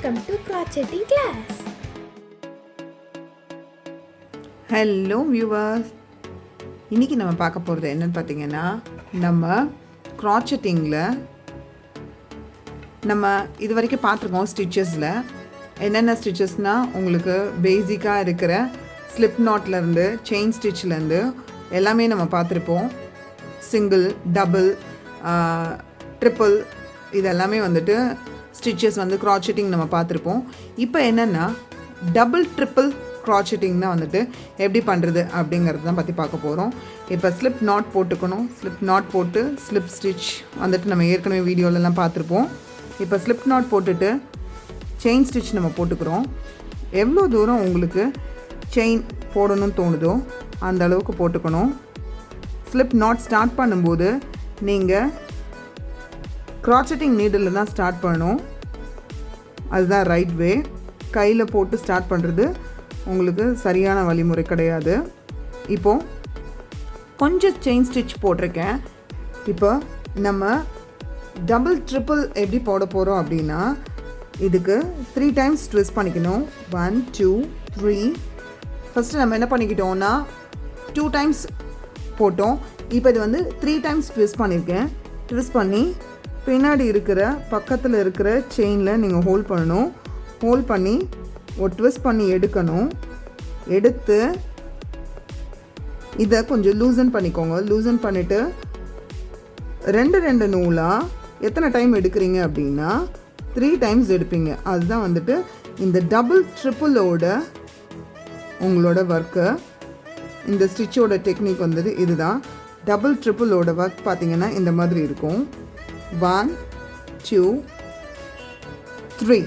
Welcome to Crocheting class. Hello viewers. இன்னைக்கு நம்ம பார்க்க போறது என்னன்னு பாத்தீங்கன்னா நம்ம crochetingல நம்ம இதுவரைக்கும் பார்த்திருக்கோம் ஸ்டிச்சஸ்ல என்னென்ன ஸ்டிச்சஸ்னா உங்களுக்கு பேசிக்கா இருக்கிற ஸ்லிப் நாட்ல இருந்து செயின் ஸ்டிச்ல இருந்து எல்லாமே நம்ம பார்த்திருப்போம் சிங்கிள் டபுள் ட்ரிபிள் இதெல்லாமே வந்துட்டு ஸ்டிச்சஸ் வந்து crocheting நம்ம பார்த்திருப்போம் இப்போ என்னன்னா டபுள் ட்ரிபிள் crochetingனா வந்துட்டு எப்படி பண்ணுறது அப்படிங்கிறது தான் பற்றி பார்க்க போகிறோம் இப்போ ஸ்லிப் நாட் போட்டுக்கணும் ஸ்லிப் நாட் போட்டு ஸ்லிப் ஸ்டிச் வந்துட்டு நம்ம ஏற்கனவே வீடியோலலாம் பார்த்துருப்போம் இப்போ ஸ்லிப் நாட் போட்டுட்டு செயின் ஸ்டிச் நம்ம போட்டுக்கிறோம் எவ்வளோ தூரம் உங்களுக்கு செயின் போடணும்னு தோணுதோ அந்த அளவுக்கு போட்டுக்கணும் ஸ்லிப் நாட் ஸ்டார்ட் பண்ணும்போது நீங்கள் crocheting நீடில் தான் ஸ்டார்ட் பண்ணணும் அதுதான் ரைட் வே கையில் போட்டு ஸ்டார்ட் பண்ணுறது உங்களுக்கு சரியான வழிமுறை கிடையாது இப்போது கொஞ்சம் செயின் ஸ்டிச் போட்டிருக்கேன் இப்போ நம்ம டபுள் ட்ரிபிள் எப்படி போட போகிறோம் அப்படின்னா இதுக்கு 3 டைம்ஸ் ட்விஸ்ட் பண்ணிக்கணும் 1 2 3 ஃபஸ்ட்டு நம்ம என்ன பண்ணிக்கிட்டோம்னா 2 டைம்ஸ் போட்டோம் இப்போ இது வந்து 3 டைம்ஸ் ட்விஸ்ட் பண்ணியிருக்கேன் ட்விஸ்ட் பண்ணி பின்னாடி இருக்கிற பக்கத்தில் இருக்கிற செயினில் நீங்கள் ஹோல்ட் பண்ணணும் ஹோல்ட் பண்ணி ஒரு ட்விஸ்ட் பண்ணி எடுக்கணும் எடுத்து இதை கொஞ்சம் லூசன் பண்ணிக்கோங்க லூசன் பண்ணிவிட்டு ரெண்டு நூலாக எத்தனை டைம் எடுக்கிறீங்க அப்படின்னா 3 டைம்ஸ் எடுப்பீங்க அதுதான் வந்துட்டு இந்த டபுள் ட்ரிபிளோட உங்களோட ஒர்க்கு இந்த ஸ்டிச்சோட டெக்னிக் வந்துட்டு இதுதான் டபுள் ட்ரிபிளோட ஒர்க் பார்த்தீங்கன்னா இந்த மாதிரி இருக்கும் 1 2 3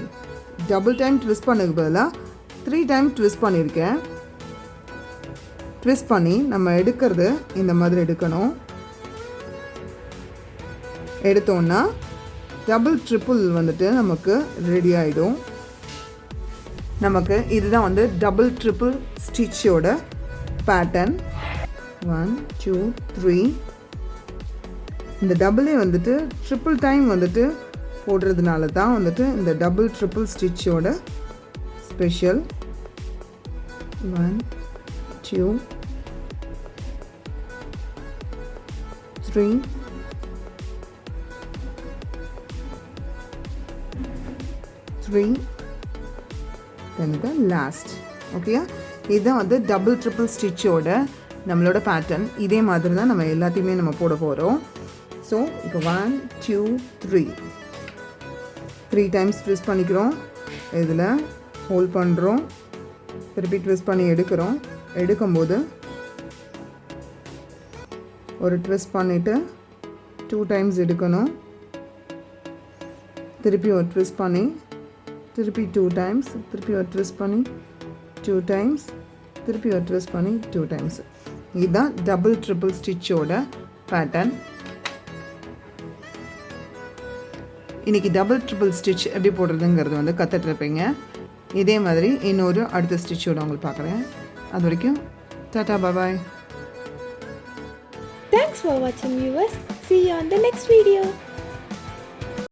டபுள் டைம் ட்விஸ்ட் பண்ணதுக்கு பதிலாக 3 டைம் ட்விஸ்ட் பண்ணியிருக்கேன் ட்விஸ்ட் பண்ணி நம்ம எடுக்கிறது இந்த மாதிரி எடுக்கணும் எடுத்தோன்னா டபுள் ட்ரிபிள் வந்துட்டு நமக்கு ரெடி ஆகிடும் நமக்கு இதுதான் வந்து டபுள் ட்ரிபிள் ஸ்டிச்சோட பேட்டர்ன் 1 2 3 இந்த டபுளே வந்துட்டு ட்ரிபிள் டைம் வந்துட்டு போடுறதுனால தான் வந்துட்டு இந்த double triple ஸ்டிச்சோட special 1 2 3 then the last ஓகேயா இதுதான் வந்து டபுள் ட்ரிபிள் ஸ்டிச்சோட நம்மளோட பேட்டர்ன் இதே மாதிரி தான் நம்ம எல்லாத்தையுமே நம்ம போட போகிறோம் ஸோ இப்போ 1 2 3 டைம்ஸ் ட்விஸ்ட் பண்ணிக்கிறோம் இதில் ஹோல்ட் பண்ணுறோம் திருப்பி ட்விஸ்ட் பண்ணி எடுக்கிறோம் எடுக்கும்போது ஒரு ட்விஸ்ட் பண்ணிவிட்டு 2 டைம்ஸ் எடுக்கணும் திருப்பி ஒரு ட்விஸ்ட் பண்ணி திருப்பி 2 டைம்ஸ் திருப்பி ஒரு ட்விஸ்ட் பண்ணி 2 டைம்ஸ் திருப்பி ஒரு ட்விஸ்ட் பண்ணி 2 டைம்ஸ் இதுதான் டபுள் ட்ரிபிள் ஸ்டிச்சோட பேட்டர்ன் இன்றைக்கி டபுள் ட்ரிபிள் ஸ்டிச் எப்படி போடுறதுங்கிறது வந்து கற்றுட்ருப்பீங்க இதே மாதிரி இன்னொரு அடுத்த ஸ்டிச்சோட உங்களுக்கு பார்க்குறேன் அது வரைக்கும் டாடா பாய் Thanks for watching viewers. See you on the next video.